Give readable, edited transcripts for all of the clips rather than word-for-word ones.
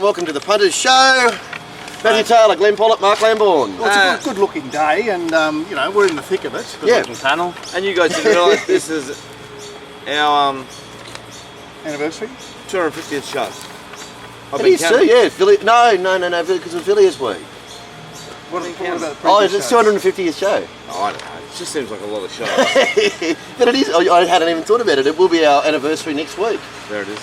welcome to the Punters Show. Matthew Taylor, Glenn Pollock, Mark Lambourne. Well, it's a good looking day, and you know, we're in the thick of it. Yeah. Looking panel. And you guys didn't realise this is our Anniversary? 250th show. It is too, yeah. Philly, no, because of Philly's week. What about the Oh, previous it's shows? 250th show. Oh, I don't know. It just seems like a lot of shows. But it is, I hadn't even thought about it. It will be our anniversary next week. There it is.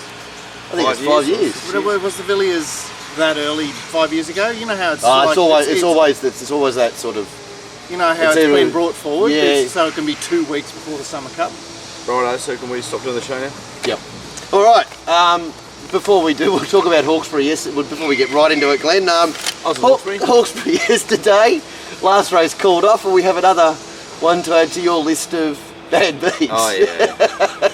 I think it's 5 years. Was the Villiers that early 5 years ago? You know how it's It's like, always that sort of. you know how it's it's either- been brought forward, yeah. so it can be 2 weeks before the Summer Cup. Righto, so can we stop doing the show now? Yep. All right. Before we do, we'll talk about Hawkesbury. Yes, before we get right into it, Glenn. Hawkesbury yesterday. Last race called off, and we have another one to add to your list of bad beats. Oh yeah.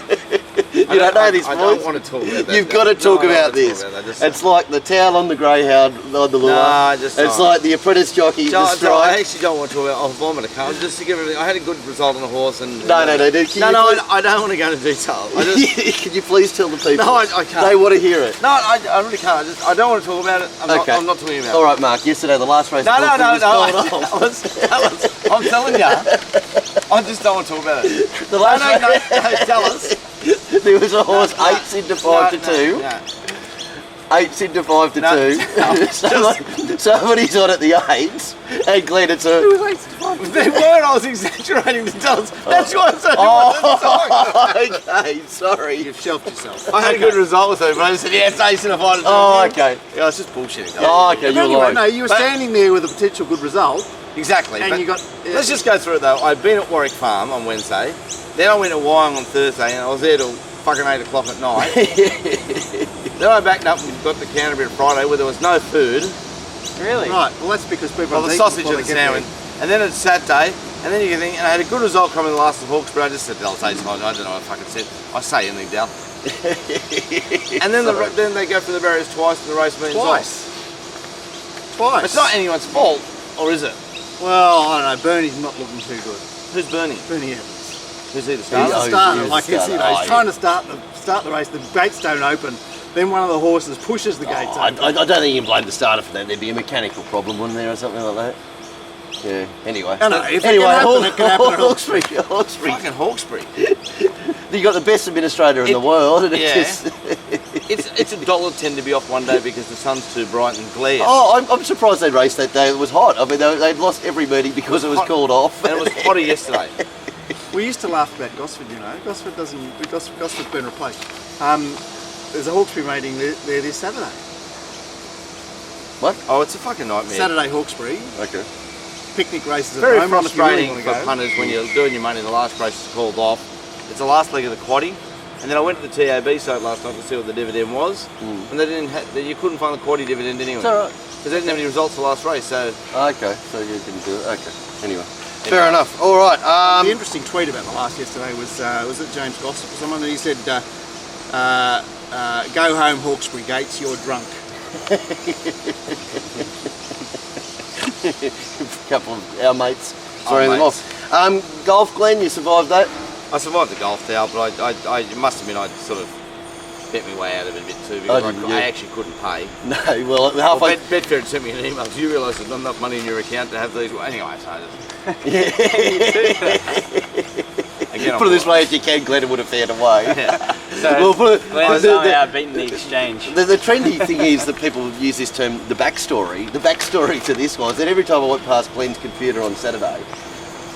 You don't know this, boys. I don't want to talk about that. You've got to talk about this. It's like the towel on the greyhound on the lure. Nah, it's like the apprentice jockey. I actually don't want to talk about. I'll vomit a cunt. Just to give everything. I had a good result on the horse, and No. I don't want to go into detail. Can you please tell the people? No, I can't. They want to hear it. No, I really can't. I don't want to talk about it. I'm not talking about it. All right, Mark. Yesterday, the last race. No. Was I'm telling you. I just don't want to talk about it. the last No, tell us. There was a horse 8's into 5 to 2. 8's into 5 to 2. Somebody's on at the 8s, and Glenn, it's a. They weren't. I was exaggerating the tons. That's why I'm so. Okay, sorry. You've shelved yourself. I had a good result with it, but I said, yeah, it's ace and a 5 to 2. Oh, okay. Yeah, it's just bullshitting. Oh, okay, you're lying. No, you were standing there with a potential good result. Exactly. And you got. Let's just go through it though. I'd been at Warwick Farm on Wednesday. Then I went to Wyong on Thursday, and I was there till fucking 8 o'clock at night. Then I backed up and got to Canterbury Friday where there was no food. Really? Right. Well, that's because people. Well, the sausage and the sandwich. And then it's Saturday, and then you can think, and I had a good result coming the last of Hawkesbury. I just said, I'll say something. I don't know what I fucking said. I say anything, Dal. And then then they go for the barriers twice, and the race means Twice. It's not anyone's fault, or is it? Well, I don't know. Bernie's not looking too good. Who's Bernie? Bernie Evans. Who's he, the He's starter? a starter. Like you know, he's trying to start the race. The gates don't open. Then one of the horses pushes the gates open. I don't think you can blame the starter for that. There'd be a mechanical problem, wouldn't there, or something like that? Yeah. Anyway. I know. If it can happen at Hawkesbury. Fucking Hawkesbury. You got the best administrator in the world, and it's just. It's $1.10 to be off one day because the sun's too bright and glare. Oh, I'm surprised they raced that day. It was hot. I mean, they'd lost every meeting because it was called off. And it was hotter yesterday. We used to laugh about Gosford, you know. Gosford's been replaced. There's a Hawkesbury meeting there this Saturday. What? Oh, it's a fucking nightmare. Saturday Hawkesbury. Okay. Picnic races at Very home. frustrating for punters when you're doing your money and the last race is called off. It's the last leg of the quaddie. And then I went to the TAB site last night to see what the dividend was, and they didn't. You couldn't find the quaddie dividend anyway. It's all right. Because they didn't have any results for the last race. So Okay, so you didn't do it. Okay. Anyway. Fair enough. All right. The interesting tweet about the last yesterday was it James Gossip or someone that he said, "Go home, Hawkesbury Gates. You're drunk." A couple of our mates throwing them off. Golf, Glenn, you survived that? I survived the golf towel, but I must admit I sort of bet my way out of it a bit too because I actually couldn't pay. No, well, halfway. Betfair had sent me an email. Do you realise there's not enough money in your account to have these? Anyway, so Again, put it this way, if you can, Glenn would have found a way. Yeah. So Glenn's somehow beaten the exchange. The trendy thing is that people use this term, the backstory. The backstory to this was that every time I went past Glenn's computer on Saturday,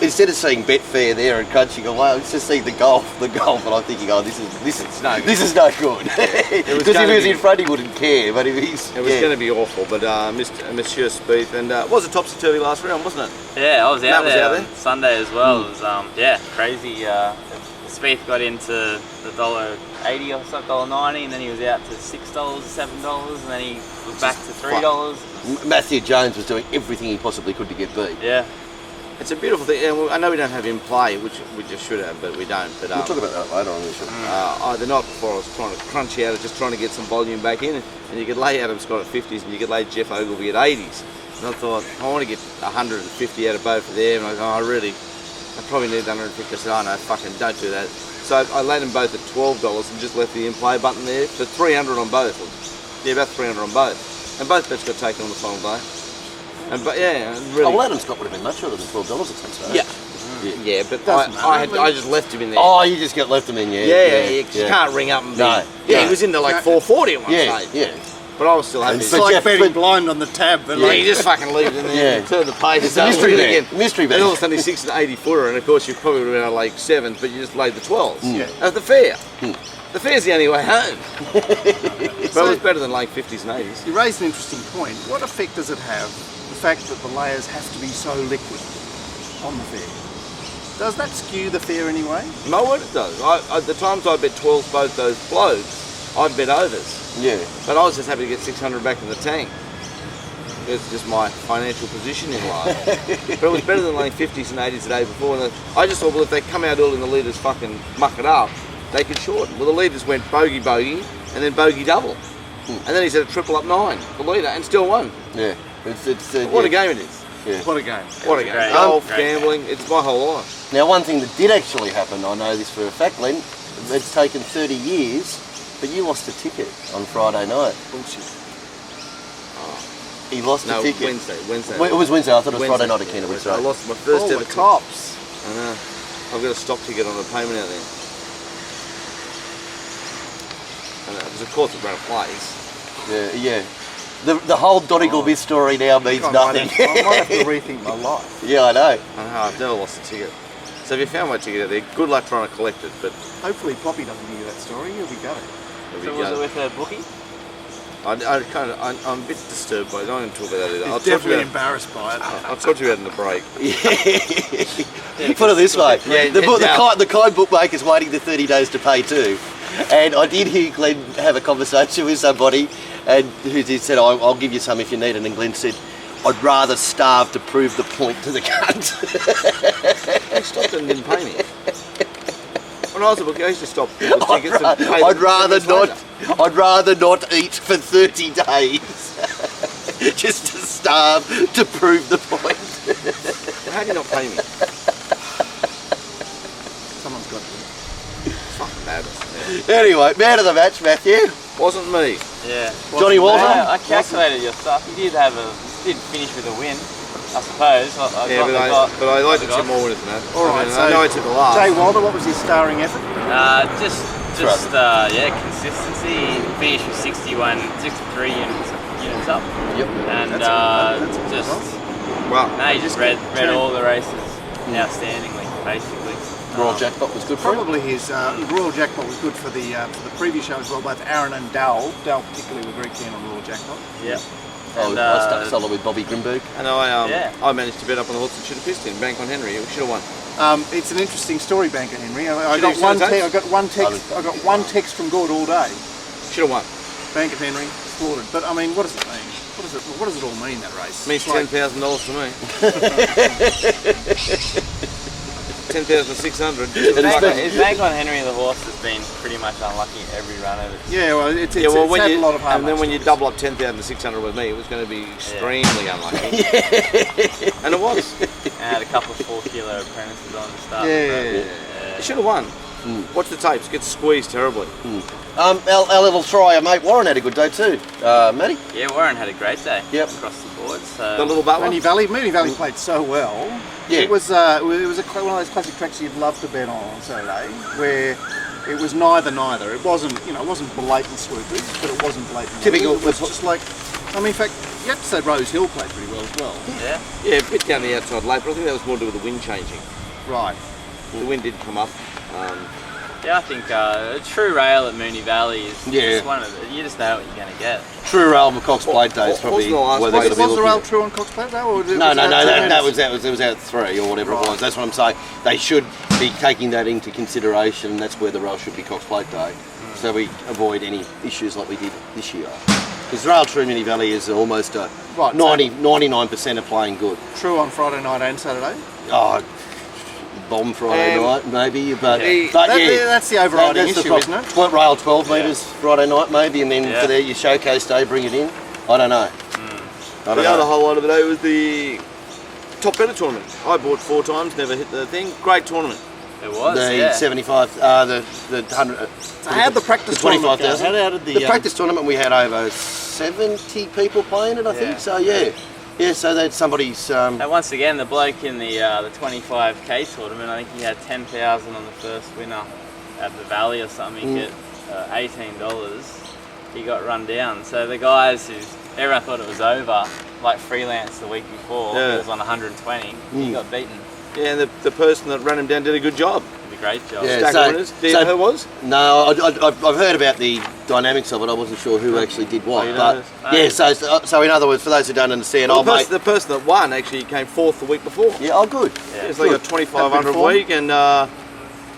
instead of seeing Betfair there and crunching away, I was just seeing the golf, and I'm thinking, oh, this is no good. Because if he was in front, he wouldn't care. But if he's, it was going to be awful. But Monsieur Spieth, and it was a topsy-turvy last round, wasn't it? Yeah, I was out there on Sunday as well. It was crazy. Spieth got into the $1.80 or so, $1.90, and then he was out to $6, $7, and then he was back to $3. Matthew Jones was doing everything he possibly could to get beat. Yeah. It's a beautiful thing. I know we don't have in play, which we just should have, but we don't. But we'll talk about that later on. The night before, I was trying to crunch out it, just trying to get some volume back in, and you could lay Adam Scott at 50s, and you could lay Jeff Ogilvy at 80s. And I thought, I want to get 150 out of both of them. And I go, I probably need 150. I said, oh no, fucking don't do that. So I laid them both at $12 and just left the in play button there for 300 on both. Yeah, about 300 on both. and both bets got taken on the final day. And but yeah, really. Oh, well, Adam's got would have been much other than $12 at some stage. Yeah, but I just left him in there. Oh, you just left him in, Yeah, you can't ring up and be. No. He was in there like 440 at one stage. Yeah. But I was still happy. It's like betting blind on the tab. But You just fucking leave it in there. Yeah. Turn the page. It's a mystery bet. Mystery bet. And all of a sudden he's 6 and 80 footer, and of course you probably would have been like 7s, but you just laid the 12s. Yeah. At the fair. The fair's the only way home. But it was better than like 50s and 80s. You raised an interesting point. What effect does it have, the fact that the layers have to be so liquid on the fair? Does that skew the fair anyway? No, what it does. The times I bet 12s both those blokes, I'd bet overs. Yeah. But I was just happy to get 600 back in the tank. It's just my financial position in life. But it was better than like 50s and 80s the day before. And I just thought, well, if they come out early and the leaders fucking muck it up, they could shorten. Well, the leaders went bogey, and then bogey double. And then he's at a triple up 9, the leader, and still won. Yeah. What a game it is. Yeah. What a game. What a game. Great. Golf, Great gambling, it's my whole life. Now, one thing that did actually happen, I know this for a fact, Len, it's taken 30 years, but you lost a ticket on Friday night. Bullshit. He lost a ticket. Wednesday. It was Wednesday. I thought it was Friday night at Canterbury. I lost my first All ever the cops. I know. I've got a stock ticket on a payment out there. And it was, of course, it ran a place. Yeah. The whole Donegal Miss story now means nothing. I might have to rethink my life. Yeah, I know. I know, I've never lost a ticket. So if you found my ticket out there, good luck trying to collect it, but Hopefully Poppy doesn't hear that story. He'll be gutted. there So we was go. it with a bookie? I'm a bit disturbed by it. I don't want to talk about that either. He's definitely embarrassed by it. I'll talk to you about it in the break. Put it this way. Yeah, the kind bookmaker's waiting the 30 days to pay too. And I did hear Glenn have a conversation with somebody and who said, I'll give you some if you need it. And Glenn said, I'd rather starve to prove the point to the cunt. They stopped and didn't pay me. When I was a bookie, I used to stop people's tickets and pay them I'd rather 7 months not. later. I'd rather not eat for 30 days, just to starve to prove the point. Well, how do you not pay me? Someone's got to. Fucking madness. Anyway, man of the match, Matthew. Wasn't me. Yeah. Johnny Walton. I calculated your stuff. You did finish with a win, I suppose. But I liked it some more winners than that. All right, I know I took the last. Jay Wilder, what was his starring effort? Just consistency. Finished with 63 units up. Yep. And That's a good Well, no, you just read all the races outstandingly, basically. Royal Jackpot was good for him. Probably his Royal Jackpot was good for the previous show as well. Both Aaron and Dal particularly were very keen on Royal Jackpot. Yeah. I And, stuck solo with Bobby Grimberg. and I managed to bet up on the horse and should have pissed in. Bank on Henry. We should have won. It's an interesting story, Banker Henry. I Should got you one. send a I got one text. I got one text from Gord all day. Should have won. Banker Henry slaughtered. But I mean, what does it mean? What does it all mean, that race? It means It's like- $10,000 to me. 10,600. Is Bank on Henry the horse that's been pretty much unlucky every run of it? Yeah, well, it's had a lot of hard and then luck when you stories. double up 10,600 with me, it was going to be extremely unlucky. And it was. And had a couple of 4 kilo apprentices on the start. Yeah. You should have won. Watch the tapes. Get squeezed terribly. Our little trier mate Warren had a good day too, Matty. Yeah, Warren had a great day. Yep. Across the board. So The little butler. Mooney Valley played so one Yeah. of those classic tracks you'd love to bet on Saturday, where it was neither. It wasn't blatant swoopers, but it wasn't blatant. Typical- It was just like, I mean, in fact, you have to say Rose Hill played pretty well as well. yeah. Yeah, a bit down the outside late, but I think that was more to do with the wind changing. Right. The wind did come up. Yeah, I think a true rail at Mooney Valley is Yeah. just one of the, you just know what you're going to get. True Rail McCock's Blade Day is probably wasn't the last where they're race- going to be Was the rail looking. true on Cox Plate though? Or No, it was out 3 or whatever it was. That's what I'm saying. They should be taking that into consideration. That's where the rail should be Cox Plate Day, so we avoid any issues like we did this year. Because Rail True Mooney Valley is almost a Right, 99% of playing good. True on Friday night and Saturday. Oh, bomb Friday night maybe, but That's the overriding that's the issue, problem. isn't it? Point rail 12 metres Friday night maybe, and then Yeah. for your showcase day bring it in. I don't know. I don't The other know. highlight of the day was the top better tournament. I bought 4 times, never hit the thing. Great tournament. It was, The yeah. 75, the 100. So how did the practice The 25,000. tournament go? How did The practice tournament we had over 70 people playing it, I think. Yeah. So yeah. So that's somebody's. And once again, the bloke in the 25k tournament, I think he had 10,000 on the first winner at the Valley or something. He get $18. He got run down. So the guys who everyone thought it was over, like freelance the week before, Yeah. he was on 120. He got beaten. Yeah, and the person that ran him down did a good job. Did a great job. Yeah. Stack so- of winners. Do you know who it was? No, I've heard about the dynamics of it. I wasn't sure who actually did what. Oh, you but know this? yeah, so in other words, for those who don't understand, Well, mate. the person that won actually came fourth the week before. Yeah, oh good. Yeah. It's like a Good. 2,500 a form. week and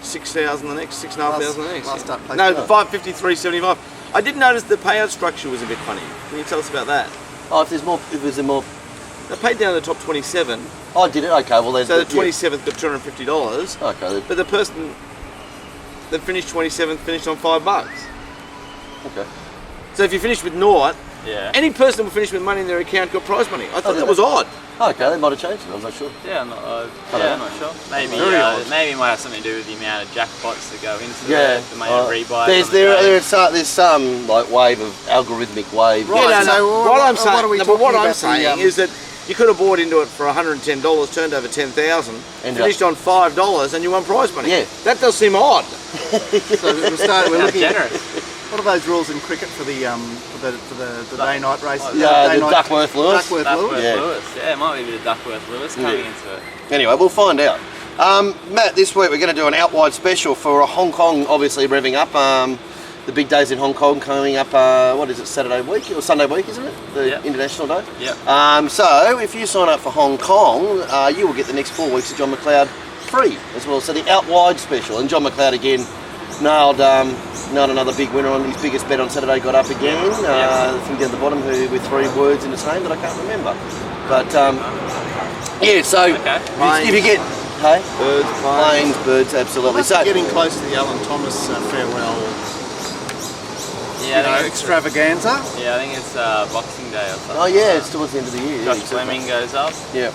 6,000 the next, 6,500 the next. Last up, No, 553.75. I did notice the payout structure was a bit funny. Can you tell us about that? Oh, if there's more. They paid down the top 27, Oh, did it? Okay, well there's. so the 27th got $250, Yeah. Okay. but the person that finished 27th finished on $5. Okay. So if you finish with naught, Yeah. any person who finished with money in their account got prize money. I thought that was odd. Okay, they might have changed it. I'm not sure. Yeah, I'm not, don't I'm know. not sure. Maybe Very odd. maybe it might have something to do with the amount of jackpots that go into Yeah. the amount of rebuys. There's on the day. there's some like wave of algorithmic wave. Right. Yeah, no, so no. what- What I'm what saying, are we no, but what talking I'm about saying is that you could have bought into it for $110, turned over 10,000, Ended finished on $5, and you won prize money. Yeah. That does seem odd. So we're Sounds looking at generous. what are those rules in cricket for the day-night races? Yeah, the Day-night- Duckworth Lewis. Duckworth Duckworth Lewis. Yeah. Lewis. Yeah, it might be a bit of Duckworth Lewis coming into it. Anyway, we'll find out. Matt, this week we're going to do an out-wide special for Hong Kong, obviously revving up. The big days in Hong Kong coming up, what is it, Saturday week or Sunday week, isn't it? The Yep. International Day? Yep. So if you sign up for Hong Kong, you will get the next 4 weeks of John McLeod free as well. So the out-wide special. And John McLeod again nailed another big winner on his biggest bet on Saturday, got up again. I think down the bottom who with 3 words in his name that I can't remember. But yeah, so Okay. if you get, hey? Birds, Planes, birds, absolutely. Well, So that's getting close to the Alan Thomas farewell Yeah, I think it's, extravaganza. yeah, I think it's Boxing Day or something. oh yeah, it's towards the end of the year. yeah, Josh exactly. Fleming goes up. Yeah.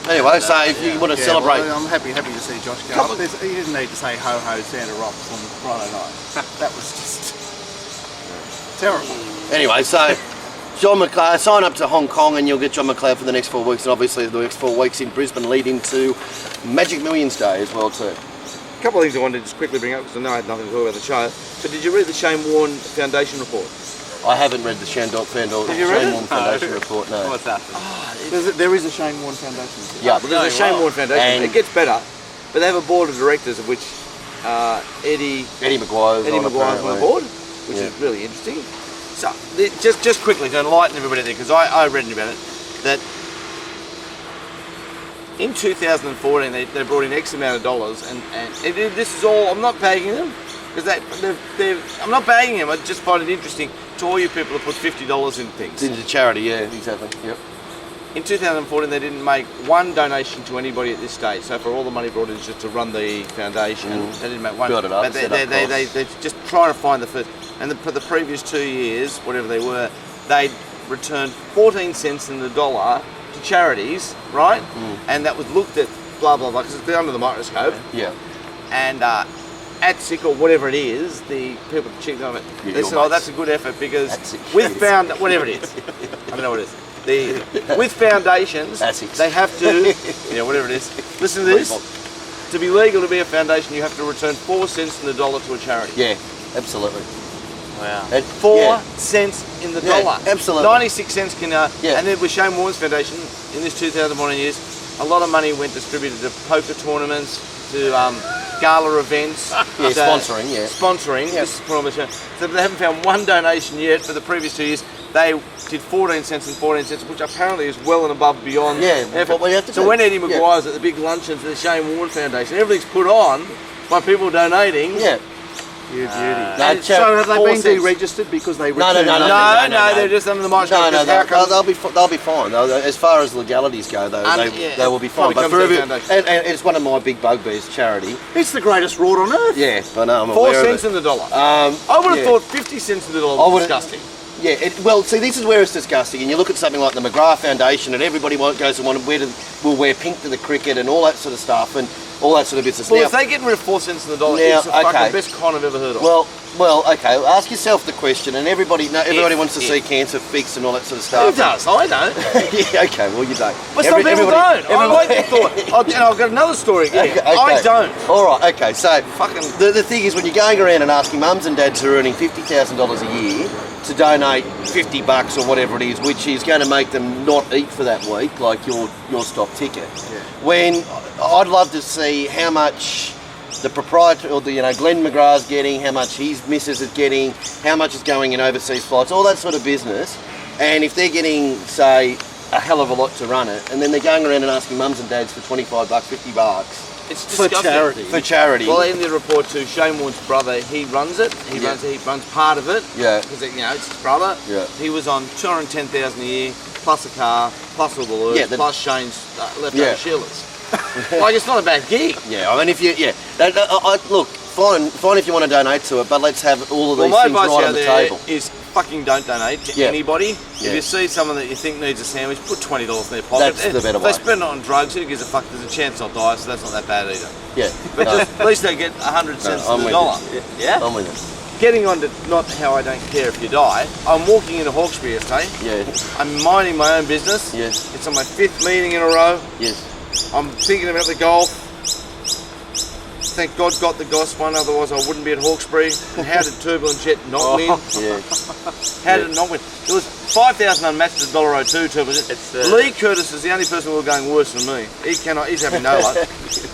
Anyway, so if you want to Yeah, celebrate, well, I'm happy to see Josh go. Couple- Up. He didn't need to say ho ho Santa Rocks on Friday night. That was just terrible. anyway, so John McLeod, sign up to Hong Kong and you'll get John McLeod for the next 4 weeks, and obviously the next 4 weeks in Brisbane lead into Magic Millions Day as well too. A couple of things I wanted to just quickly bring up because I know I had nothing to talk about the show. But did you read the Shane Warne Foundation report? I haven't read the Shane Did you read it? Warne Foundation report, no. What's happened? There is a Shane Warne Foundation. Yeah, But there's a Shane Warne Foundation. And- It gets better, but they have a board of directors of which Eddie Maguire's Maguire's on the apparently. board, which is really interesting. So just quickly to enlighten everybody there, because I read about it, that in 2014 they brought in X amount of dollars, and this is all, I'm not bagging them, because I'm not bagging them, I just find it interesting to all you people who put $50 in things. It's into charity, yeah, exactly. Yep. In 2014 they didn't make one donation to anybody at this stage, so for all the money brought in just to run the foundation, they didn't make one. Build it up, but set up they're just trying to find the first, and for the previous 2 years, whatever they were, they returned 14 cents in the dollar to charities, right? And that was looked at blah blah blah because it's under the microscope, Yeah. and at SICK or whatever it is, the people checked on it. Yeah, They your said, "Oh, mates. that's a good effort because At SICK. with found whatever it is, I don't know what it is." With foundations, Asics. they have to, yeah, whatever it is. Listen to this. To be legal to be a foundation, you have to return 4 cents in the dollar to a charity. Yeah, absolutely. Wow. And 4 cents in the Yeah, dollar. absolutely. 96 cents can, Yeah. and then with Shane Warne's foundation, in this 2014 years, a lot of money went distributed to poker tournaments, to gala events. Yeah, to sponsoring, yeah. Sponsoring. Yep. This is what I'm saying. So they haven't found one donation yet for the previous 2 years. They did 14 cents and 14 cents, which apparently is well and above beyond Yeah, effort. what we have to So do. when Eddie Yeah. Maguire's at the big luncheon for the Shane Warne Foundation, everything's put on by people donating. Yeah. You beauty. No, So have they 4 been cents. deregistered because they No, returned? No, they're just under the microscope. No, because how come- they'll be fine. As far as legalities go, yeah. they will be fine. Probably But comes for to every, the foundation. and it's one of my big bugbears, charity. It's the greatest reward on earth. Yeah, I know. I'm 4 aware cents of in the dollar. it. I would have yeah. thought 50 cents in the dollar I was would've- disgusting. Yeah, well, see, this is where it's disgusting, and you look at something like the McGrath Foundation, and everybody goes and will wear pink to the cricket and all that sort of stuff, and all that sort of business. Well, Now, if they get rid of 4 cents in the dollar, Now, it's the fucking okay. best con I've ever heard of. well, Well, okay. Ask yourself the question, and everybody wants to see cancer fixed and all that sort of stuff. Who does? I don't. Yeah, okay. Well, you don't. But some people don't. I like the thought. And I've got another story again. Okay. I don't. All right. Okay. So, Fucking. the thing is, when you're going around and asking mums and dads who are earning $50,000 a year to donate $50 or whatever it is, which is going to make them not eat for that week, like your stop ticket. Yeah. When I'd love to see how much the proprietor or the Glenn McGrath's getting, how much his missus is getting, how much is going in overseas flights, all that sort of business. And if they're getting, say, a hell of a lot to run it, and then they're going around and asking mums and dads for $25, $50 It's For disgusting. charity. for charity. Well, in the report too, Shane Warne's brother, he runs it. He runs part of it. Yeah. Because it's his brother. Yeah. He was on $210,000 a year, plus a car, plus all the lawyers, Yeah, plus Shane's leftover Yeah. shillers. Like, it's not a bad gig. Yeah, I mean, if you, look, fine if you want to donate to it, but let's have all of these My things advice right out on the there table. is fucking don't donate to Yeah. anybody. Yeah. If you see someone that you think needs a sandwich, put $20 in their pocket. That's the better If they way. spend it on drugs, who gives a fuck? There's a chance they'll die, so that's not that bad either. Yeah, But no, just, at least they get 100 cents I'm to the with dollar. you. Yeah? I'm with you. Getting on to not how I don't care if you die, I'm walking into Hawkesbury estate. Yeah, I'm minding my own business. yes, It's on my 5th meeting in a row. yes. I'm thinking about the golf. Thank God got the Goss one, otherwise I wouldn't be at Hawkesbury. And how did Turbulent Jet not win? Yeah, How did it not win? It was 5,000 unmatched at $1.02 Turbulent Jet. Lee Curtis is the only person who was going worse than me. He's having no luck.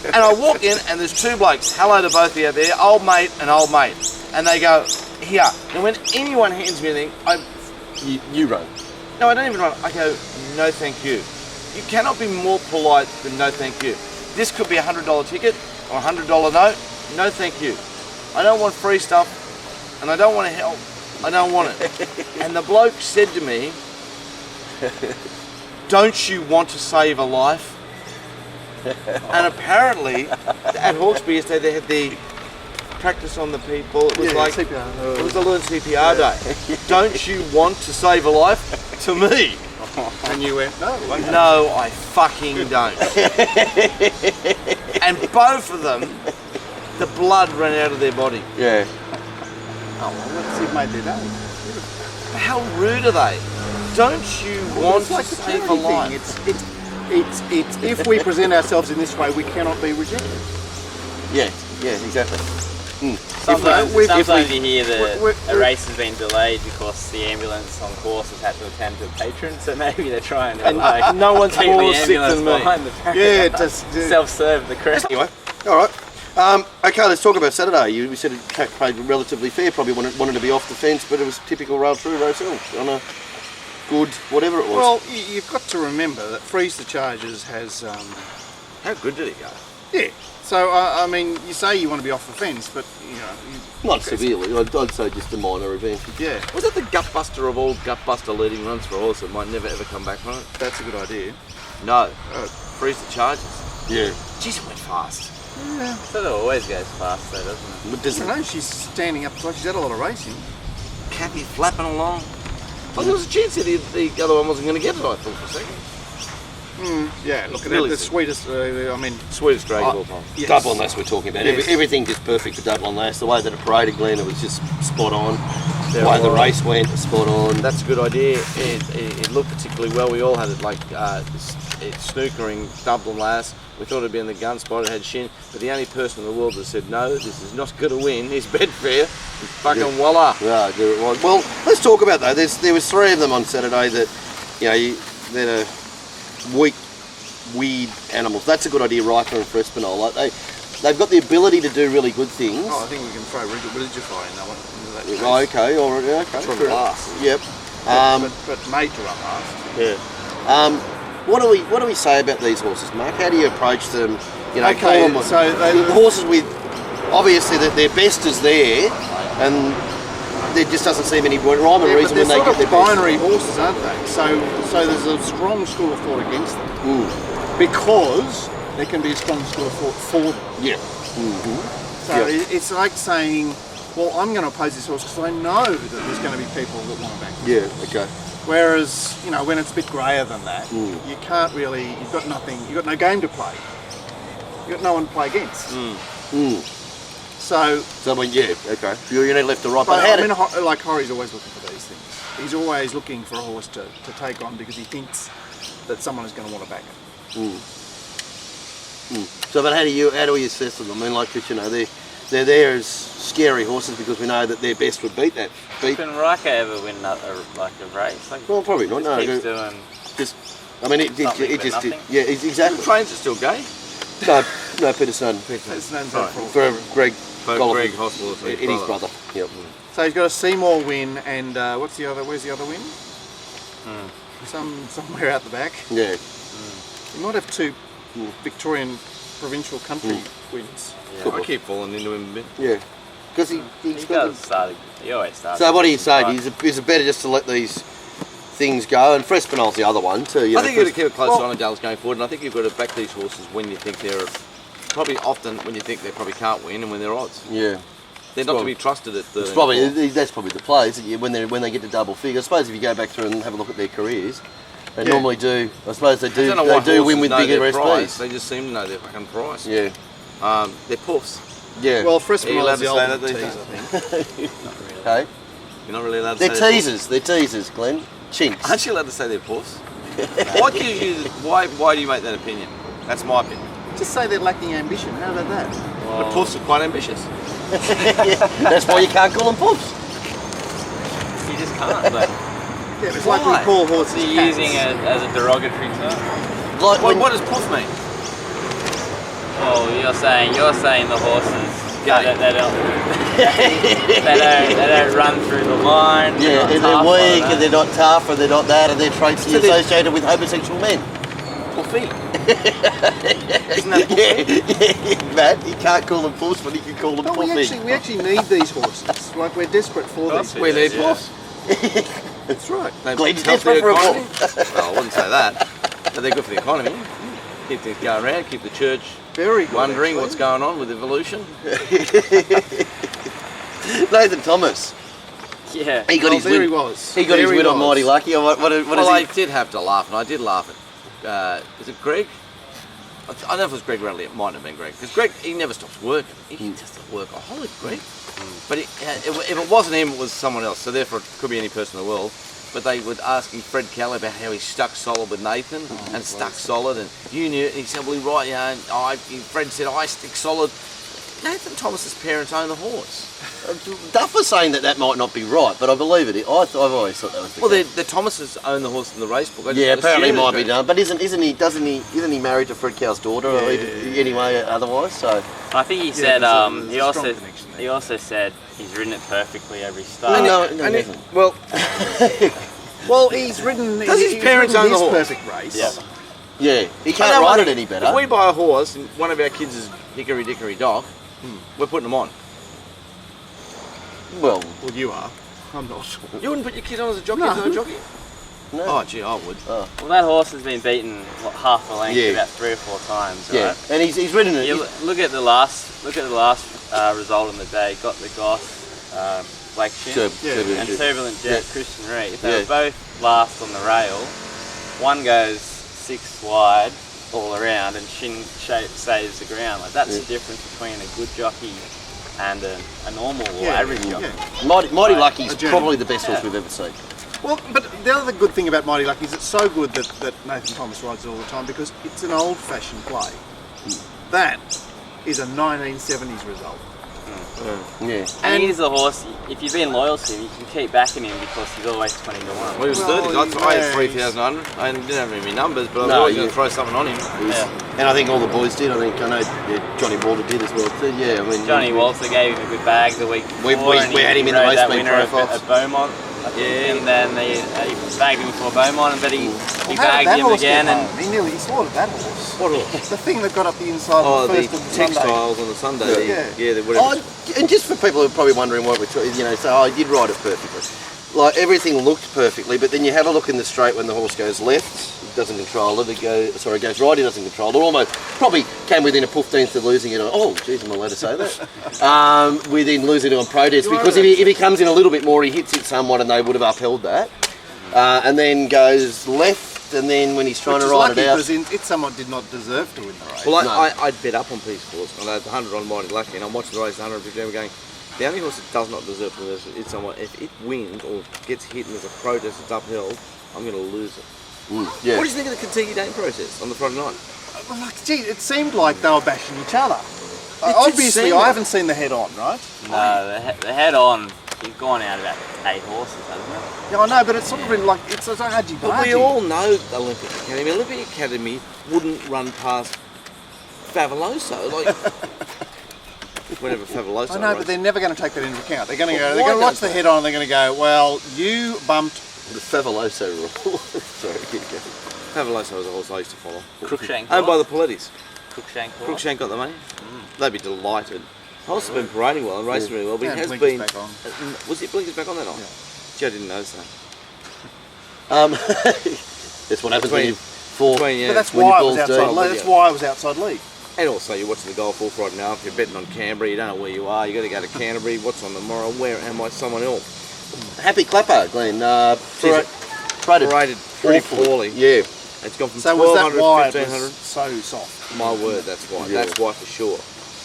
And I walk in and there's two blokes. Hello to both of you out there, old mate and old mate. And they go, here. And when anyone hands me anything, you run. no, I don't even run. I go, no thank you. You cannot be more polite than no thank you. This could be a $100 ticket or a $100 note. No thank you. I don't want free stuff and I don't want to help. I don't want it. And the bloke said to me, don't you want to save a life? And apparently at Hawkesbury Estate they had the practice on the people. It was like CPR. it was a learn CPR day. Don't you want to save a life? To me. And you went, no. No, I fucking don't. And both of them, the blood ran out of their body. Yeah. Oh, well, let's see, you've made their day. How rude are they? Don't you want It's like to the save a charity life? thing. It's if we present ourselves in this way, we cannot be rejected. Yeah, exactly. Sometimes, we- sometimes you hear we- a race has been delayed because the ambulance on course has had to attend to a patron, so maybe they're trying to like no one's keep more the sick ambulance than me. behind the Yeah, barrier. just Self-serve the crowd. Anyway, all right. Okay, let's talk about Saturday. We said it played relatively fair. Probably wanted to be off the fence, but it was typical roll through Roselle on a good whatever it was. Well, you've got to remember that Freeze the Chargers has. How good did it go? Yeah. So I mean, you say you want to be off the fence, but not severely. I'd say just a minor event. Yeah, Was that the gutbuster of all gutbuster leading runs for a horse that might never ever come back from it? that's a good idea. No. Freeze the Chargers. Yeah. Jeez, it went fast. So it always goes fast though, doesn't it? But I does don't know. She's standing up. She's had a lot of racing. Kathy flapping along. Well, there was a chance that the other one wasn't going to get it, I thought, for a second. Yeah, look at Really that. The sweetest. I mean, Sweetest drag of all time. yes. double on lass we're talking about. Yes. Everything just perfect for double on lass. The way that it paraded, Glenn, it was just spot on. The Yeah, way the right. race went, spot on. That's a good idea. It looked particularly well. We all had it like it's snookering, Dublin Lass. We thought it'd be in the gun spot. It had Shin, but the only person in the world that said no, this is not going to win is Bedfair. Fucking Yeah. voila. Yeah, there it was. Well, let's talk about that. There was three of them on Saturday that, that are weird animals. That's a good idea, Riker and Frespinol. Like they've got the ability to do really good things. Oh, I think we can throw Religify in that one. Into that case. Oh, okay, all right, okay. From fair last. enough. Yep. But made to run last. Yeah. What do we say about these horses, Mark? How do you approach them? Okay, call them so the horses with obviously their best is there, and there just doesn't seem any rhyme and Yeah, but reason they're when they sort get of their best. binary horses, aren't they? So there's a strong school of thought against them Mm. because there can be a strong school of thought for them. Yeah. So Yeah. it's like saying, well, I'm going to oppose this horse because I know that there's going to be people that want to back this Yeah. horse. Okay. Whereas, when it's a bit greyer than that, Mm. you can't really, you've got nothing, you've got no game to play. You've got no one to play against. Mm. So, yeah, okay. You're going left to right. but But how I mean, did, like Horry's always looking for these things. He's always looking for a horse to take on because he thinks that someone is going to want to back it. So, but how do we assess them? I mean, like, 'cause, you know, they're there as scary horses because we know that their best would beat that. Can Riker ever win a race? Like, Well, probably not. No, keeps doing just. I mean, it something but just. nothing. Yeah, exactly. The trains are still gay. No, Peter's son. His name's Sorry. For Greg. Both Golovin, Greg Hospital is Eddie's brother. Yep. So he's got a Seymour win, and where's the other win? Somewhere out the back. Yeah. He might have two Victorian provincial country wins. Yeah. I keep falling into him a bit. Yeah. Because He always starts. So what do you say? Is it better just to let these things go? And Frespinol's the other one too. You I know, think you've got to keep a close eye on Dallas going forward, and I think you've got to back these horses when you think they're probably often when you think they probably can't win and when they're odds. Yeah. They're not to be trusted at the. It's probably that's probably the play, isn't it? When they get to double figure. I suppose if you go back through and have a look at their careers, they normally do. I suppose they do. They do win with bigger SPs. They just seem to know their fucking price. Yeah. They're puffs. Yeah. Well, Are you Frespinol's allowed the to say ultimate that these tease, I think. Okay. You're not really allowed to They're say teasers. They're teasers, Glenn. Chinks. Aren't you allowed to say they're puffs? What gives you? Why do you make that opinion? That's my opinion. Just say they're lacking ambition. How about that? But puffs are quite ambitious. That's why you can't call them puffs. You just can't. But Yeah, it's like we call horses you're cats. using it as a derogatory term. Like What does puff mean? Well, you're saying the horses. Gay. They don't run through the line. Yeah, not and tough they're like weak, that. and they're not tough, and they're not that, and their traits are associated with homosexual men. Puffy. Yeah, Matt, you can't call them puffs, but you can call them But puffy. we actually need these horses. Like, we're desperate for these. We need Yeah. puffs. That's right. They Glenn's help the desperate for a economy. puff. Well, I wouldn't say that. But they're good for the economy. Keep things going around, keep the church Very good, wondering actually. what's going on with evolution. Nathan Thomas. Yeah. He got Well, his there win. he was. He got There his he win on was. Mighty Lucky. Or what Well, is I he? did have to laugh, and I did laugh at. Is it Greg? I don't know if it was Greg Radley. It might have been Greg, because Greg, he never stops working. He's just a workaholic, Greg. But if it wasn't him, it was someone else. So therefore, it could be any person in the world. But they were asking Fred Kelly about how he stuck solid with Nathan and stuck solid, and you knew it. And he said, "Well, he right, yeah." And Fred said, "I stick solid." Nathan Thomas's parents own the horse. Duff was saying that might not be right, but I believe it. I've always thought that was the Well, case. the Thomases own the horse in the race book. I Yeah, just apparently it assumed might be Greg. done. But isn't he married to Fred Cow's daughter, or even anyway otherwise? So I think he said there's a he strong also connection there. he also said he's ridden it perfectly every start. No, And he it- hasn't. well, Well, he's ridden. Does his he's parents ridden own the his horse? perfect race. Yeah. yeah, he I can't know ride what- it any better. If we buy a horse and one of our kids is Hickory Dickory Doc, we're putting them on. Well, Well, you are. I'm not. You wouldn't put your kid on as a jockey? No. As a jockey? no. Oh, gee, I would. Well, that horse has been beaten half a length Yeah. about 3 or 4 times. yeah, Right? and he's ridden it. You look at the last result in the day. Got the Goss, Blake Shin, and Turbulent Jet, Yeah. Christian Reed. They Yeah. were both last on the rail. One goes 6 wide all around, and Shin saves the ground. Like that's the difference between a good jockey and a normal or average jockey. Mighty Lucky's a journey. probably the best horse we've ever seen. Well, but the other good thing about Mighty Lucky is it's so good that Nathan Thomas rides it all the time because it's an old-fashioned play. That is a 1970s result. Yeah. And he's the horse. If you've been loyal to him, you can keep backing him because he's always 20 to 1. Well, he was Well, 30. I had yeah, 3,100. I didn't have any numbers, but I was No, always going you- to throw something on him. Yeah. And I think all the boys did. I know Johnny Walter did as well too. Yeah, I mean Johnny Walter gave him a good bag the week We- before. we- and we he had him in the rode race that meet winner at profiles. Beaumont. Yeah. And then he bagged him for Beaumont, but he How did bagged that him horse again. get And home? He slaughtered that horse. What horse? The thing that got up the inside Oh, of the the first of Sunday. textiles on the Sunday. Yeah. Yeah, whatever. Oh, and just for people who are probably wondering what we're talking, say, I did ride it perfectly. Like everything looked perfectly, but then you have a look in the straight when the horse goes left, it doesn't control it. It goes right, he doesn't control it. Almost probably came within a 15th of losing it on. Oh, geez, am I allowed to say that? Within losing it on protest because if he comes in a little bit more, he hits it somewhat, and they would have upheld that. And then goes left. and then when he's trying Which to is ride lucky it out, because it somewhat did not deserve to win the race. Well, No. I'd bet up on Peace Force. I had 100 on Mighty Lucky, and I'm watching the race at 150. I'm going, the only horse that does not deserve to lose it is someone. If it wins or gets hit and there's a protest that's uphill, I'm going to lose it. yeah. What do you think of the Kentucky Dane protest on the Friday night? Well, like, gee, it seemed like they were bashing each other. did Obviously, seem I like- haven't seen the head-on, right? No, the head on, he's gone out about 8 horses, hasn't it? Yeah, I know, but it's sort of been like, it's like argy But we all know the Olympic Academy. Olympic Academy wouldn't run past Favoloso. Like, whenever Favoloso I know, runs. but they're never going to take that into account. They're going to Well, go, they're why going to watch does the that? head-on and they're going to go, well, you bumped. The Favoloso rule. Sorry, keep going. Favoloso was a horse I used to follow. Crookshank. Owned by the Palettis. Crookshank. Crookshank got the money. They'd be delighted. Horse has been parading well and racing really well, but Yeah, he has Blinkers been. back on. Was it Blinkers back on that night? Yeah. Gee, I didn't notice that. That's what happens when you fall. But that's when why your it was balls outside. deep. That's why it was outside league. And also, you're watching the golf all Friday now. If you're betting on Canberra, you don't know where you are. You got to go to Canterbury. What's on tomorrow? Where am I? Someone else. Happy Clapper, Glenn. Paraded Paraded pretty awfully. poorly. Yeah. It's gone from So was that 1200 why to it 1500. was so soft? My word, that's why. Yeah. That's why for sure.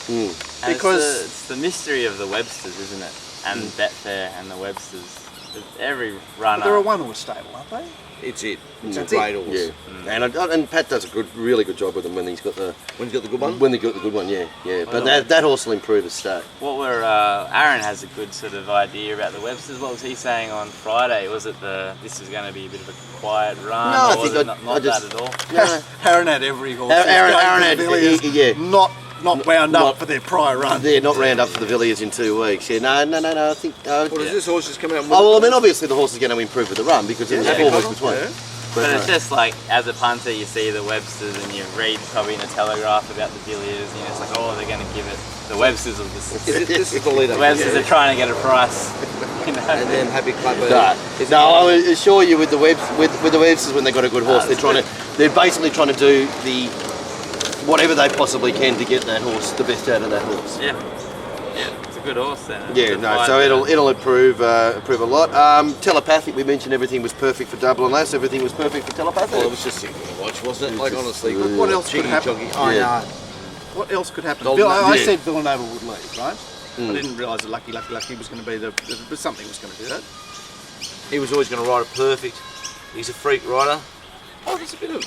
And Because- it's the mystery of the Websters, isn't it? And Betfair and the Websters. Every runner. They're a one-horse stable, aren't they? It's it. It's That's a great it. horse. Yeah. And Pat does a really good job with them when he's got the When you got the good one? when they got the good one. Yeah, yeah. But Well, that horse will improve his start. What were Aaron has a good sort of idea about the Websters. What was he saying on Friday? Was it this is going to be a bit of a quiet run? No, I or was think it I not just- that at all? No. Aaron had every horse. Aaron going had- to the Villiers, yeah. not wound Not- up for their prior run. They're not round up for the Villiers in 2 weeks. Yeah, no. I think. What is this horse just coming out? Oh well, I mean, obviously the horse is going to improve with the run because it's Yeah. 4 weeks between. Yeah. But it's just like, as a punter, you see the Websters and you read probably in the Telegraph about the Villiers, and it's like, oh, they're going to give it. The Websters will just. This is the leader. The Websters are trying to get a price. You know? And then Happy Clapper. No, I would assure you with the Websters when they've got a good horse, they're basically trying to do whatever they possibly can to get that horse the best out of that horse. Yeah. Yeah, it's a good horse then. It's Yeah, a no, fight so there. it'll improve a lot. Telepathic, we mentioned everything was perfect for double and less. Everything was perfect for telepathic. Well, it was just simple to watch, wasn't it? Like, honestly. What else could Jiggy, happen? joggy. I Yeah. know. What else could happen? Golden- I yeah. said Villanova would lead, right? I didn't realise that Lucky was going to be but something was going to do that. He was always going to ride it perfect. He's a freak rider. Oh, there's a bit of.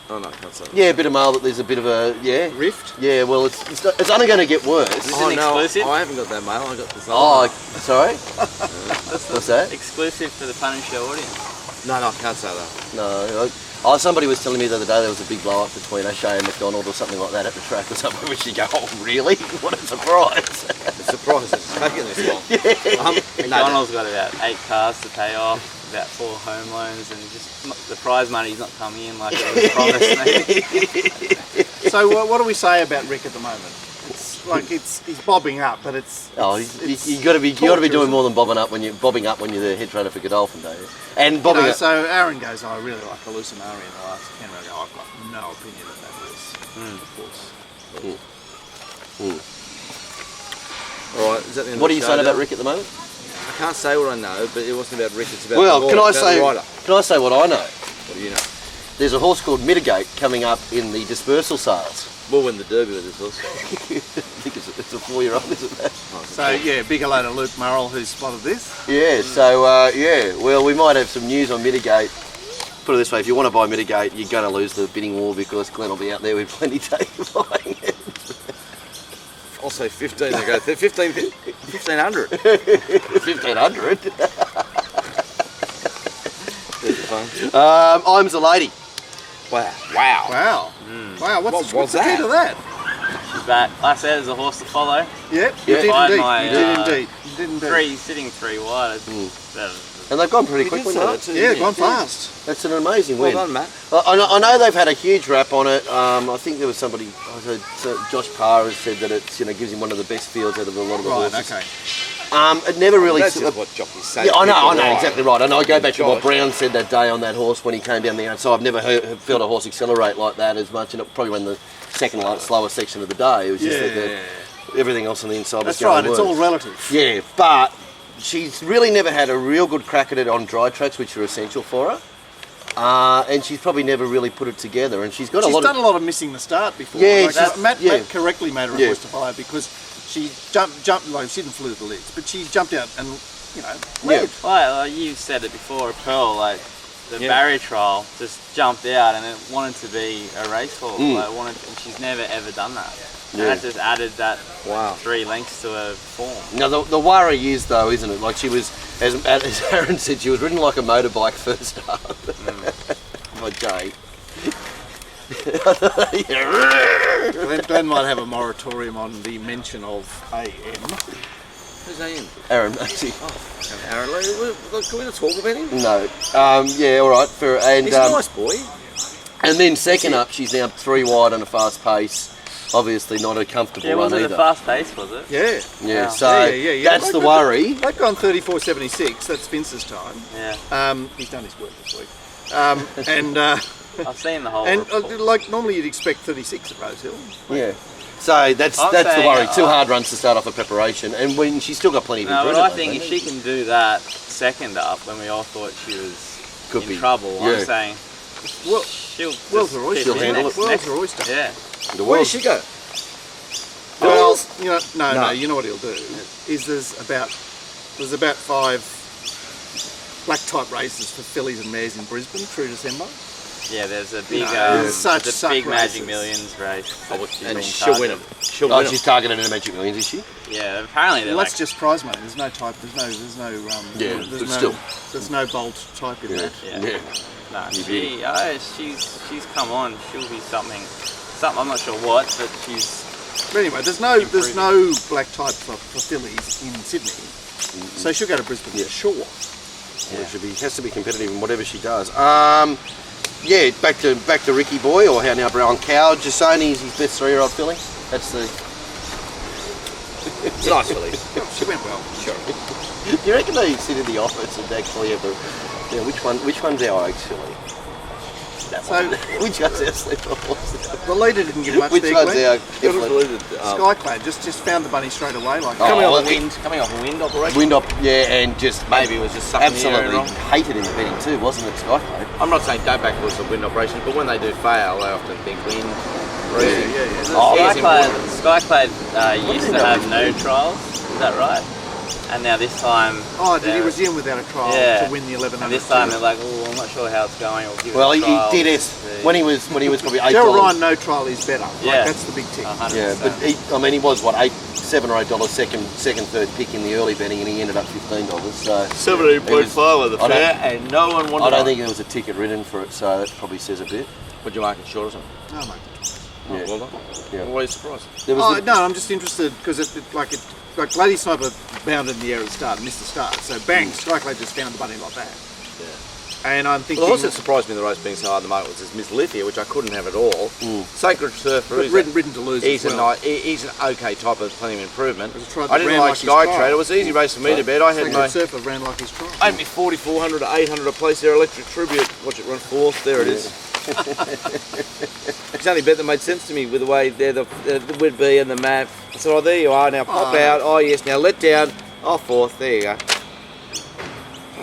Oh no, I can't say that. Yeah, a bit of mail that there's a bit of a Rift? Yeah, well, it's only going to get worse. This is Oh an no, exclusive? I haven't got that mail. I got this. Oh, other sorry. What's that? Exclusive for the Punter Show audience. mail. No, I can't say that. No. Somebody was telling me the other day there was a big blow up between O'Shea and McDonald or something like that at the track or something. Which you go, oh really? What a surprise! It's surprised it's taking this long. McDonald's got about 8 cars to pay off, about 4 home loans, and the prize money's not coming in like it was promised. So what do we say about Rick at the moment? It's like he's bobbing up, but it's. Oh, you got to be doing more than bobbing up when you're the head trainer for Godolphin, don't you? And bobbing up. So Aaron goes, I really like Hallucinari in the last 10 rounds. I've got no opinion of that horse. Of course. All right, is that the end What are of you the saying show, about Dan? Rick at the moment? I can't say what I know, but it wasn't about Rick. It's about Well, the can horse, I about the say rider. what I know? What do you know? There's a horse called Mitigate coming up in the dispersal sales. We'll win the Derby with this horse. I think it's a 4-year-old, isn't it? So yeah, big hello to Luke Murrell who spotted this. Yeah. So well, we might have some news on Mitigate. Put it this way: if you want to buy Mitigate, you're going to lose the bidding war because Glenn will be out there with plenty buying it. I'll say 15. I go 1500. 1,500. There's the phone. I'm the lady. Wow. Wow. Wow, what's What was the key to that? She's back. Like I said, there's a horse to follow. Yep, Yeah. you did Find indeed. my, You did indeed. You did indeed. Sitting 3 wide. And they've gone pretty You did quickly, say mate. that too, Yeah, didn't gone you? fast. That's an amazing Well win. done, Matt. I know they've had a huge rap on it. I think there was somebody. I heard Josh Parr has said that it's gives him one of the best fields out of a lot of the Right, horses. okay. It never really. That's just what jockeys say. Yeah, I know, People ride. exactly right. And I go back to what Josh. Brown said that day on that horse when he came down the outside. I've never felt a horse accelerate like that as much, and it probably went the second slowest section of the day. It was just that everything else on the inside was That's going right, it's worse. all relative. Yeah, but she's really never had a real good crack at it on dry tracks, which are essential for her. and she's probably never really put it together. And she's got She's a lot done of... a lot of missing the start before. Yeah, Matt yeah. correctly made a request to fire because she jumped like she didn't flew the lids, but she jumped out and led. Well, you said it before, Pearl, like the barrier trial just jumped out and it wanted to be a racehorse. And she's never ever done that. And that just added that 3 lengths to her form. Now the worry is though, isn't it? Like she was, as Aaron said, she was ridden like a motorbike first up. By Jay. Glenn might have a moratorium on the mention of AM. Who's AM? Aaron, actually. Aaron, can we not talk about him? No. Yeah, all right. And, He's a nice boy. And then second up, she's now 3 wide on a fast pace. Obviously not a comfortable run wasn't either. it a fast pace, was it? Yeah. Yeah, Wow. so that's the worry. They've gone 34.76. That's Vince's time. Yeah. He's done his work this week. And I've seen the whole. and report. like normally you'd expect 36 at Rose Hill. Yeah. So that's the saying, worry. 2 hard runs to start off the preparation, and when she's still got plenty of No, but improvement. I think if she can do that second up, when we all thought she was Could in be. trouble, Yeah. I'm saying Well, she'll world's just her oyster. pitch in handle next- it. World's her oyster. Yeah. Where does she go? Well, no, No. you know what he'll do is there's about 5 black type races for fillies and mares in Brisbane through December. Yeah, there's a big, there's there's a such big races. Magic Millions race. And she'll win them. She'll Oh, win she's them. targeted in the Magic Millions, is she? Yeah, apparently they're Well, like. that's just prize money. There's no type. There's no. Yeah, There's but no. still. There's no bolt type in that. Yeah. Nah, she's come on. She'll be something. I'm not sure what, but she's. But anyway, there's no black type for fillies in Sydney, so she'll go to Brisbane for sure. Yeah, has to be competitive in whatever she does. Yeah, back to Ricky Boy, or how now Brown Cow. Jasoni's his best 3-year-old filly. That's the. It's a nice filly. She went well. Sure. Do you reckon they sit in the office and actually have a, which one's our egg filly? That So one. Which one's our sleeper horse? the leader didn't get much Which there. one's Glenn. our Keflin? Skyclad just found the bunny straight away. Like Oh, Coming off well, a wind operation. Wind up, yeah, and just Maybe it was just sucking the air absolutely wrong. hated in the betting too, wasn't it, Skyclad? I'm not saying don't back towards the wind operations, but when they do fail, they often think wind. Breathing. yeah. Oh, Skyclad used to have no trials. Is that right? And now this time. Oh, did he they're- resume without a trial Yeah. to win the 1100? And this time they're like, oh, I'm not sure how it's going. We'll give Well, it he a trial. did it See. when he was probably $8. Gerald Ryan, no trial is better. Yeah. Like, that's the big tick. 100%. Yeah, but he was what $7 or $8 second, third pick in the early betting, and he ended up $15. So 17.5 on the I don't- fair, and no one wanted I don't it. think there was a ticket written for it, so that probably says a bit. Would you mark it short or something? No, mate. Yeah. Well done. Yeah. Always surprised. There was Oh, the- no, I'm just interested because like Lady Sniper bounded in the air at the start and missed the start. So bang, Skyclad just found the bunny like that. Yeah. And I'm thinking. Well, the horse that surprised me in the race being so hard in the market was this Miss Lithia, which I couldn't have at all. Sacred Surfer, but ridden to lose. he's as well. he's an okay type of plenty of improvement. It was a try I that didn't ran like like his Sky trial. Trade. It was an easy race for me to bet. I had Sacred my Surfer ran like his trial. I had me 4,400 to 800 a place there. Electric Tribute. Watch it run fourth. There it is. It's the only bet that made sense to me with the way there the would be and the map. I said, oh, there you are. Now pop out. Oh, yes. Now let down. Oh, fourth. There you go.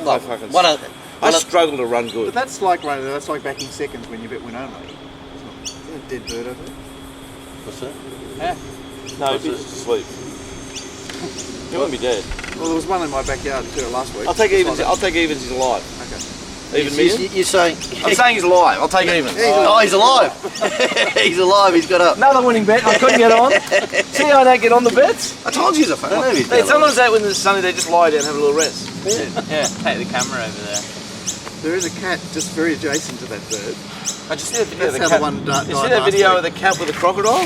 No fucking. I struggle to run But good. that's like backing seconds when you bet win only. Isn't it a dead bird over there? What's that? No, he's just asleep. He won't be dead. Well, there was one in my backyard too last week. I'll take Just evens. like I'll take evens. He's alive. that. Okay. Even million. You're saying? I'm saying he's alive. I'll take evens. Oh, he's alive! He's alive. He's got up. Another winning bet. I couldn't get on. See how I don't get on the bets? I told you he's a fan. I don't know if he's Hey, down sometimes when it's sunny, they just lie down and have a little rest. Yeah, take the camera over there. There is a cat just very adjacent to that bird. I just see that video of That's the how cat. the one died You see that last video week. of the cat with the crocodile?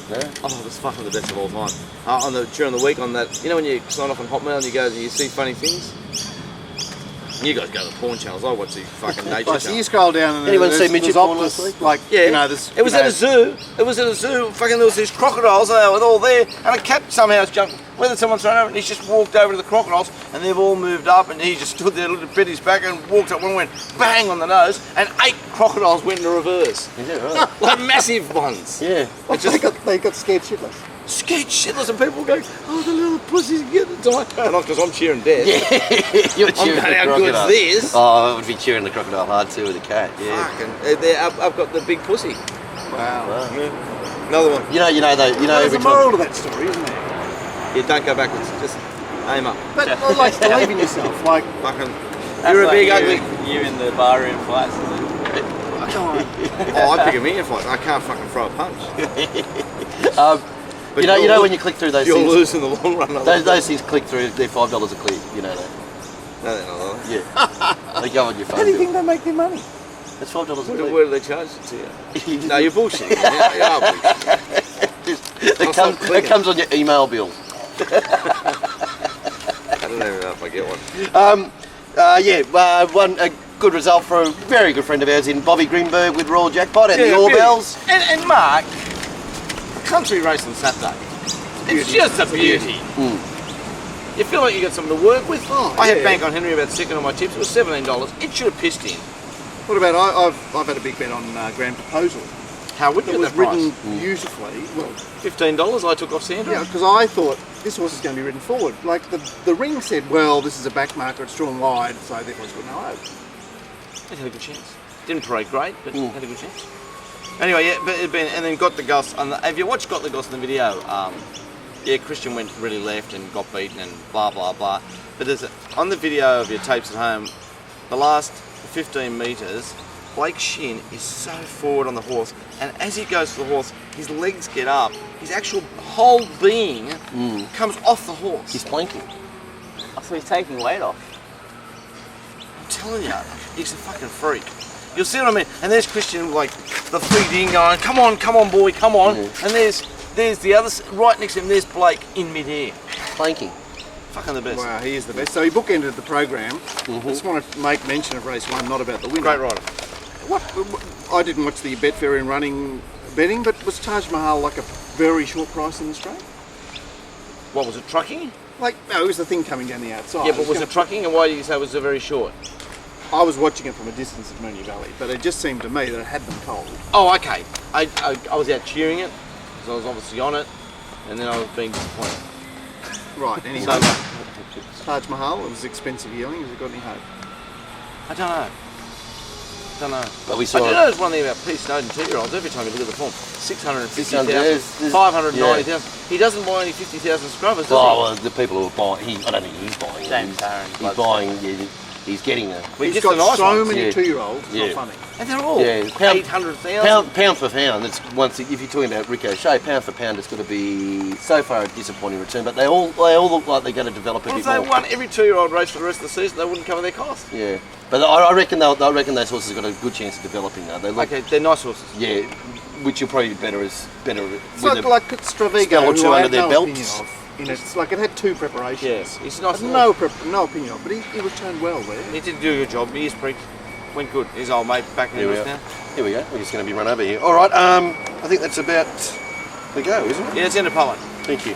Yeah. Oh, that's fucking the best of all time. During the week on that, you know when you sign off on Hotmail and you go and you see funny things? You guys go to the porn channels. I watch these fucking nature Right, so you channels. scroll down and Anyone there's see Midget there's porn Optus, last week? like, Yeah, you know, there's, it was you at know, a zoo. It was at a zoo. Fucking there was these crocodiles and they were all there, and a cat somehow jumped. Whether someone's thrown over, and he's just walked over to the crocodiles, and they've all moved up, and he just stood there, looked at his back, and walked up. One went bang on the nose, and 8 crocodiles went into reverse, Is that right? like massive ones. Yeah. They got scared shitless. scared shitless, and people go, oh, the little pussies get the time. Not because I'm cheering death. Yeah, you're I'm cheering going, the how crocodile. good's this? Oh, I would be cheering the crocodile hard too with a cat. Yeah. Fucking, I've got the big pussy. Wow. Yeah. Another one. You know, There's every a time. moral to that story, isn't there? Yeah, don't go backwards. Just aim up. But I like believe in yourself. Like, Fucking. That's You're a like big you, ugly. You in the barroom fights. Isn't it? come on. Oh, I pick a million fights. I can't fucking throw a punch. But you know when you click through those you'll things, lose in the long run. those things click through. They're $5 a click. You know that. No, they're not. Yeah. They go on your phone. How do you bill. think they make their money? It's $5 a click. Where do they charge it to you? No, you're bullshitting. You are bullshitting. It comes on your email bill. I don't even know if I get one. A good result for a very good friend of ours in Bobby Greenberg with Royal Jackpot and the beauty. Orbells. And Mark, country race on Saturday. It's just a beauty. You feel like you got something to work with. Oh, I had yeah. bank on Henry about second on my tips. It was $17. It should have pissed in. What about I've had a big bet on Grand Proposal. How would you It get was that price? ridden beautifully. Well, $15 I took off Sandra. yeah, because I thought this horse is going to be ridden forward. Like the ring said, well, this is a back marker, it's drawn wide, so therefore it's got no hope. It had a good chance. Didn't parade great, but had a good chance. Anyway, yeah, but and then got the Goss. Have you watched Got the Goss in the video? Yeah, Christian went really left and got beaten and blah blah blah. But on the video of your tapes at home, the last 15 metres, Blake's shin is so forward on the horse, and as he goes to the horse, his legs get up. His actual whole being comes off the horse. He's planking. Oh, so he's taking weight off. I'm telling you, he's a fucking freak. You'll see what I mean? And there's Christian, like, the feet in going, come on boy, come on. And there's the other, right next to him, there's Blake in mid-air. Planking. Fucking the best. Wow, he is the best. So he bookended the program. I just want to make mention of race 1, not about the winner. Great rider. What I didn't watch the Betfair and running betting, but was Taj Mahal like a very short price in the straight? What was it, trucking? Like, no, it was the thing coming down the outside. Yeah, but was it trucking, and why do you say it was very short? I was watching it from a distance at Moonee Valley, but it just seemed to me that it had them cold. Oh, okay. I was out cheering it, because I was obviously on it, and then I was being disappointed. Right, anyway. So, Taj Mahal, it was expensive yearling. Has it got any hope? I don't know. But we I saw do know there's one thing about Pete Snowden 2-year-olds. Every time you look at the form, 650,000, 600,000, 590,000. He doesn't buy any 50,000 scrubbers, does well, the people who are buying, I don't think he's buying. James He's- Barron, He's Bloodstone. buying. He's getting a. he? He's Just got the nice so ones. many Yeah. 2-year-olds. It's Yeah. not funny. And they're all Yeah, pound- 800,000. Pound for pound, it's once if you're talking about Ricochet, pound for pound, it's got to be so far a disappointing return. But they all look like they're going to develop a What bit if they more. won every 2-year-old race for the rest of the season? They wouldn't cover their costs. Yeah, but I reckon I reckon those horses have got a good chance of developing now. They look, Okay, they're nice horses. yeah, which will probably be better. It's With like Stravigo, spell or two who I under had their no belts. opinion of. It's like it had 2 preparations. Yes, he's I nice. had no opinion of, but he returned well there. He did do a good job. He's pretty. Went good. His old mate back in Here the we rest are. now. Here we go. We're just going to be run over here. All right. I think that's about the go, isn't it? Yeah, it's in the Poland. Thank you.